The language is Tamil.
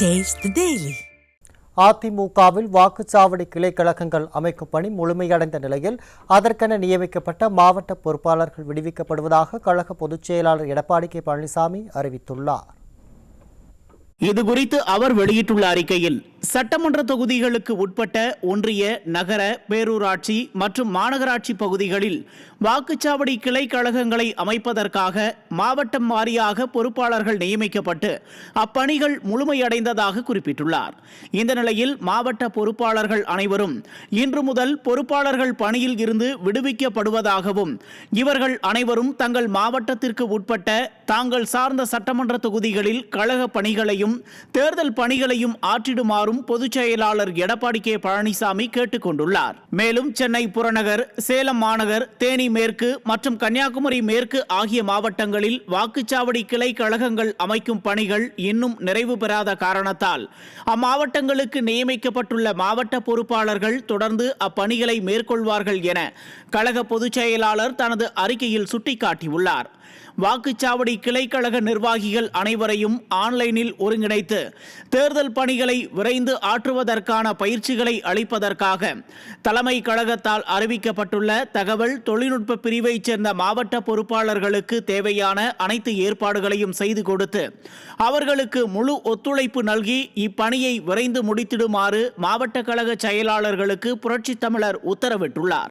Taste the Daily. அதிமுகவில் வாக்குச்சாவடி கிளை கழகங்கள் அமைக்கும் பணி முழுமையடைந்த நிலையில் அதற்கென நியமிக்கப்பட்ட மாவட்ட பொறுப்பாளர்கள் விடுவிக்கப்படுவதாக கழக பொதுச் செயலாளர் எடப்பாடி கே பழனிசாமி அறிவித்துள்ளார். இதுகுறித்து அவர் வெளியிட்டுள்ள அறிக்கையில், சட்டமன்ற தொகுதிகளுக்கு உட்பட்ட ஒன்றிய, நகர, பேரூராட்சி மற்றும் மாநகராட்சி பகுதிகளில் வாக்குச்சாவடி கிளை கழகங்களை அமைப்பதற்காக மாவட்டம் வாரியாக பொறுப்பாளர்கள் நியமிக்கப்பட்டு அப்பணிகள் முழுமையடைந்ததாக குறிப்பிட்டுள்ளார். இந்த நிலையில் மாவட்ட பொறுப்பாளர்கள் அனைவரும் இன்று முதல் பொறுப்பாளர்கள் பணியில் இருந்து விடுவிக்கப்படுவதாகவும், இவர்கள் அனைவரும் தங்கள் மாவட்டத்திற்கு உட்பட்ட தாங்கள் சார்ந்த சட்டமன்ற தொகுதிகளில் கழக பணிகளையும் தேர்தல் பணிகளையும் ஆற்றிடுமாறும் பொதுச் செயலாளர் எடப்பாடி கே பழனிசாமி கேட்டுக் கொண்டுள்ளார். மேலும் சென்னை புறநகர், சேலம் மாநகர், தேனி மேற்கு மற்றும் கன்னியாகுமரி மேற்கு ஆகிய மாவட்டங்களில் வாக்குச்சாவடி கிளை கழகங்கள் அமைக்கும் பணிகள் இன்னும் நிறைவு பெறாத காரணத்தால் அம்மாவட்டங்களுக்கு நியமிக்கப்பட்டுள்ள மாவட்ட பொறுப்பாளர்கள் தொடர்ந்து அப்பணிகளை மேற்கொள்வார்கள் என கழக பொதுச் செயலாளர் தனது அறிக்கையில் சுட்டிக்காட்டியுள்ளார். வாக்குச்சாவடி கிளைக்கழக நிர்வாகிகள் அனைவரையும் ஆன்லைனில் ஒருங்கிணைத்து தேர்தல் பணிகளை விரைந்து ஆற்றுவதற்கான பயிற்சிகளை அளிப்பதற்காக தலைமை கழகத்தால் அறிவிக்கப்பட்டுள்ள தகவல் தொழில்நுட்ப பிரிவைச் சேர்ந்த மாவட்ட பொறுப்பாளர்களுக்கு தேவையான அனைத்து ஏற்பாடுகளையும் செய்து கொடுத்து அவர்களுக்கு முழு ஒத்துழைப்பு நல்கி இப்பணியை விரைந்து முடித்திடுமாறு மாவட்ட கழக செயலாளர்களுக்கு புரட்சித் தமிழர் உத்தரவிட்டுள்ளார்.